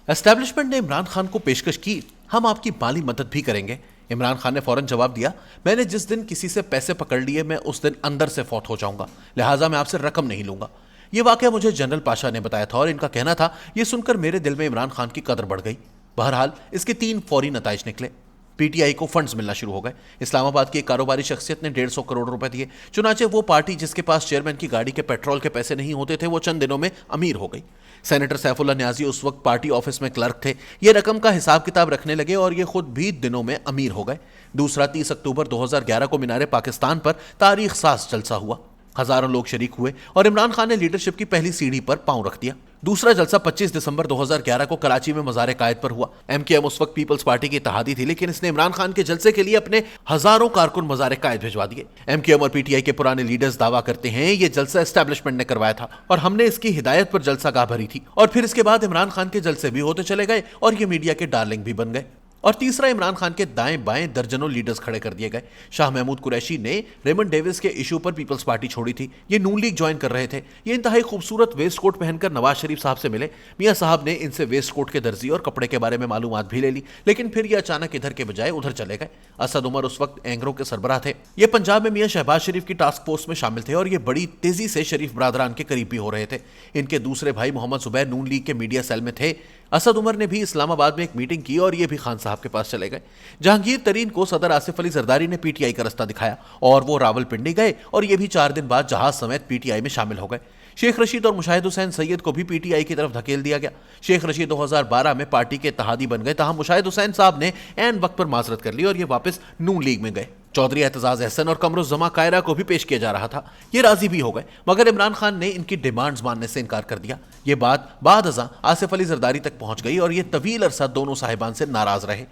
Establishment ने इमरान खान को पेशकश की, हम आपकी माली मदद भी करेंगे। इमरान खान ने फौरन जवाब दिया, मैंने जिस दिन किसी से पैसे पकड़ लिए मैं उस दिन अंदर से फौत हो जाऊंगा, लिहाजा मैं आपसे रकम नहीं लूंगा। यह वाकया मुझे जनरल पाशा ने बताया था और इनका कहना था, यह सुनकर मेरे दिल में इमरान खान की कदर बढ़ गई। बहरहाल इसके 3 फौरी नताइज निकले। पीटीआई को फंड्स मिलना शुरू हो गए। इस्लामाबाद की एक कारोबारी शख्सियत ने 150 करोड़ रुपए दिए। चुनाचे वो पार्टी जिसके पास चेयरमैन की गाड़ी के पेट्रोल के पैसे नहीं होते थे, वो चंद दिनों में अमीर हो गई। सेनेटर सैफुल्लाह न्याजी उस वक्त पार्टी ऑफिस में क्लर्क थे। ये रकम का हिसाब किताब रखने लगे और ये खुद भी दिनों में अमीर हो गए। दूसरा 30 अक्टूबर 2011 को मीनारे पाकिस्तान पर तारीख साज जलसा हुआ। हजारों लोग शरीक हुए और इमरान खान ने लीडरशिप की पहली सीढ़ी पर पांव रख दिया। दूसरा जलसा 25 दिसंबर 2011 को कराची में मज़ार कायद पर हुआ। एमकेएम उस वक्त पीपल्स पार्टी की इत्तेहादी थी, लेकिन इसने इमरान खान के जलसे के लिए अपने हजारों कारकुन मज़ार कायद भिजवा दिए। एमकेएम और पीटीआई के पुराने लीडर्स दावा करते हैं ये जलसा एस्टैब्लिशमेंट ने करवाया था और हमने इसकी हिदायत पर जलसा गाह भरी थी। और फिर इसके बाद इमरान खान के जलसे भी होते चले गए और ये मीडिया के डार्लिंग भी बन गए। और तीसरा, इमरान खान के दाएं बाएं दर्जनों लीडर्स खड़े कर दिए गए। शाह महमूद कुरैशी ने रेमंड डेविस के इशू पर पीपल्स पार्टी छोड़ी थी। ये नून लीग ज्वाइन कर रहे थे। ये इंतहाई खूबसूरत वेस्ट कोट पहनकर नवाज शरीफ साहब से मिले। मियां साहब ने इनसे वेस्ट कोट के दर्जी और कपड़े के बारे में मालूमात भी ले ली, लेकिन फिर ये अचानक इधर के बजाय उधर चले गए। असद उमर उस वक्त एंगरों के सरबराह थे। ये पंजाब में मियां शहबाज शरीफ की टास्क फोर्स में शामिल थे और ये बड़ी तेजी से शरीफ बरादरान के करीब भी हो रहे थे। इनके दूसरे भाई मोहम्मद जुबैर नून लीग के मीडिया सेल में थे। असद उमर ने भी इस्लामाबाद में एक मीटिंग की और ये भी खान साहब के पास चले गए। जहांगीर तरीन को सदर आसिफ अली जरदारी ने पीटीआई का रास्ता दिखाया और वो रावलपिंडी गए और ये भी 4 दिन बाद जहाज समेत पीटीआई में शामिल हो गए। शेख रशीद और मुशाहिद हुसैन सैयद को भी पीटीआई की तरफ धकेल दिया गया। शेख रशीद 2012 में पार्टी के इत्तेहादी बन गए, तहाँ मुशाहिद हुसैन साहब ने ऐन वक्त पर माजरत कर ली और ये वापस नून लीग में गए। चौधरी एतजाज अहसन और कमरुज़्ज़मा कायरा को भी पेश किया जा रहा था। ये राजी भी हो गए, मगर इमरान खान ने इनकी डिमांड्स मानने से इनकार कर दिया। ये बात बाद अज़ां आसिफ अली जरदारी तक पहुंच गई और ये तवील अरसा दोनों साहिबान से नाराज रहे।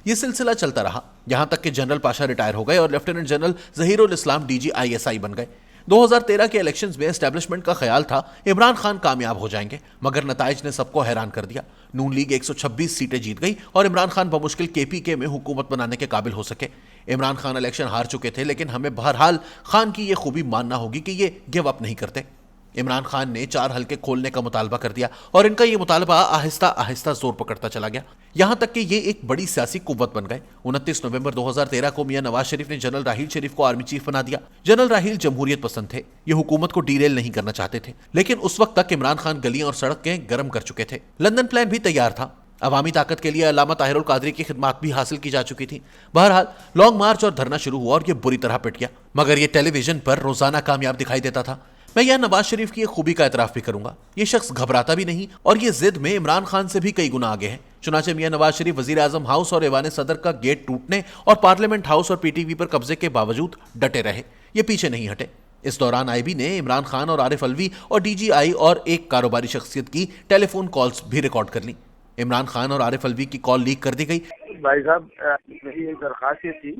ये सिलसिला चलता रहा, यहां तक कि जनरल पाशा रिटायर हो गए और लेफ्टिनेंट जनरल ज़हीरुल इस्लाम डीजी ISI बन गए। 2013 के इलेक्शंस में एस्टैब्लिशमेंट का ख्याल था इमरान खान कामयाब हो जाएंगे, मगर नताइज ने सबको हैरान कर दिया। नून लीग 126 सीटें जीत गई और इमरान खान बमुश्किल KPK में हुकूमत बनाने के काबिल हो सके। इमरान खान इलेक्शन हार चुके थे, लेकिन हमें बहरहाल खान की ये खूबी मानना होगी कि ये गिव अप नहीं करते। इमरान खान ने 4 हलके खोलने का मुतालबा कर दिया और इनका ये मुतालबा आहिस्ता आहिस्ता जोर पकड़ता चला गया, यहां तक कि ये एक बड़ी सियासी कुव्वत बन गए। 29 नवंबर 2013 को मियां नवाज शरीफ ने जनरल राहील शरीफ को आर्मी चीफ बना दिया। जनरल राहील जमहूरियत पसंद थे, ये हुकूमत को डीरेल नहीं करना चाहते थे, लेकिन उस वक्त तक इमरान खान गलियां और सड़कें गर्म कर चुके थे। लंदन प्लान भी तैयार था। अवामी ताकत के लिए अल्लामा ताहिरुल कादरी की खिदमात भी हासिल की जा चुकी थी। बहरहाल लॉन्ग मार्च और धरना शुरू हुआ और ये बुरी तरह पिट गया, मगर ये टेलीविजन पर रोजाना कामयाब दिखाई देता था। मैं यह नवाज शरीफ की एक खूबी का एतराफ भी करूंगा, ये शख्स घबराता भी नहीं और ये जिद में इमरान खान से भी कई गुना आगे है। चुनाचे मियां नवाज शरीफ वजीर आजम हाउस और ऐवान सदर का गेट टूटने और पार्लियामेंट हाउस और PTV पर कब्जे के बावजूद डटे रहे, ये पीछे नहीं हटे। इस दौरान IB ने इमरान खान और आरिफ अलवी और DGI और एक कारोबारी शख्सियत की टेलीफोन कॉल्स भी रिकॉर्ड कर ली। इमरान खान और आरिफ अलवी की कॉल लीक कर दी गई। भाई साहब, मेरी एक दरखास्त ये थी,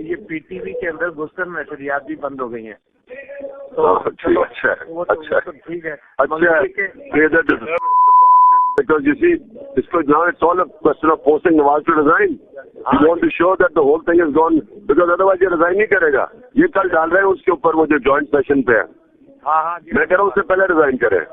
ये PTV के अंदर घुसकर नशरियात भी बंद हो गई हैं। तो अच्छा ठीक है, because you see, now it's all a question of forcing Nawaz to resign. You want to show that the whole thing is gone, because otherwise ये resign नहीं करेगा। ये कल डाल रहे हैं उसके ऊपर, वो जो जॉइंट सेशन पे है। हाँ, मैं कह रहा हूँ उससे पहले रिजाइन करे।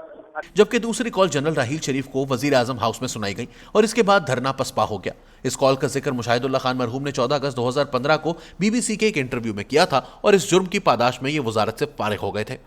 जबकि दूसरी कॉल जनरल राहील शरीफ को वजीर आजम हाउस में सुनाई गई और इसके बाद धरना पसपा हो गया। इस कॉल का जिक्र मुशाहिदुल्लाह खान मरहूम ने 14 अगस्त 2015 को BBC के एक इंटरव्यू में किया था और इस जुर्म की पादाश में ये वजारत से फारिग हो गए थे।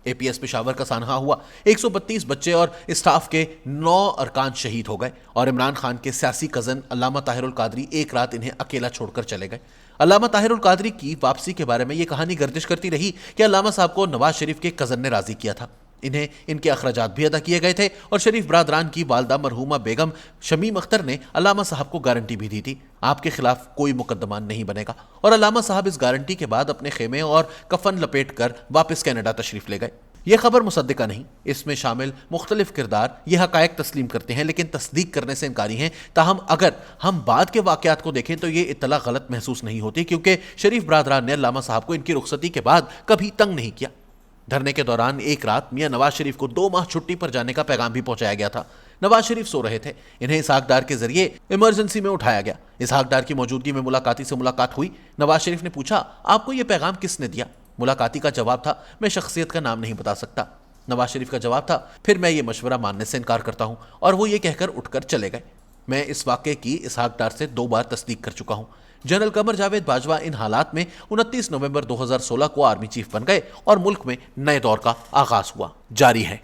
APS पेशावर का सानहा हुआ। 132 बच्चे और स्टाफ के 9 अरकान शहीद हो गए और इमरान खान के सियासी कजन अल्लामा ताहिरुल कादरी एक रात इन्हें अकेला छोड़कर चले गए। अल्लामा ताहिरुल कादरी की वापसी के बारे में यह कहानी गर्दिश करती रही कि अल्लामा साहब को नवाज शरीफ के कजन ने राजी किया था। इन्हें इनके अखराजात भी अदा किए गए थे और शरीफ बरादरान की वालदा मरहूमा बेगम शमीम अख्तर ने अल्लामा साहब को गारंटी भी दी थी, आपके खिलाफ कोई मुकदमा नहीं बनेगा। और अल्लामा साहब इस गारंटी के बाद अपने खेमे और कफन लपेट कर वापस कनाडा तशरीफ ले गए। यह खबर मुसद्दिका नहीं, इसमें शामिल मुख्तलिफ किरदार ये हकायक तस्लीम करते हैं लेकिन तस्दीक करने से इनकारी हैं। ताहम अगर हम बाद के वाकयात को देखें तो ये इत्तला गलत महसूस नहीं होती, क्योंकि शरीफ बरादरान ने अल्लामा साहब को इनकी रुखसती के बाद कभी तंग नहीं किया। धरने के दौरान एक रात मियां नवाज शरीफ को 2 माह छुट्टी पर जाने का पैगाम भी पहुंचाया गया था। नवाज शरीफ सो रहे थे, इन्हें इसहाक डार के जरिए इमरजेंसी में उठाया गया। इसहाक डार की मौजूदगी में मुलाकाती से मुलाकात हुई। नवाज शरीफ ने पूछा, आपको यह पैगाम किसने दिया? मुलाकाती का जवाब था, मैं शख्सियत का नाम नहीं बता सकता। नवाज शरीफ का जवाब था, फिर मैं ये मशवरा मानने से इनकार करता हूं, और वो ये कहकर उठकर चले गए। میں اس واقعے کی اسحاق ڈار سے 2 بار تصدیق کر چکا ہوں۔ جنرل قمر جاوید باجوہ ان حالات میں 29 نومبر 2016 کو آرمی چیف بن گئے اور ملک میں نئے دور کا آغاز ہوا۔ جاری ہے۔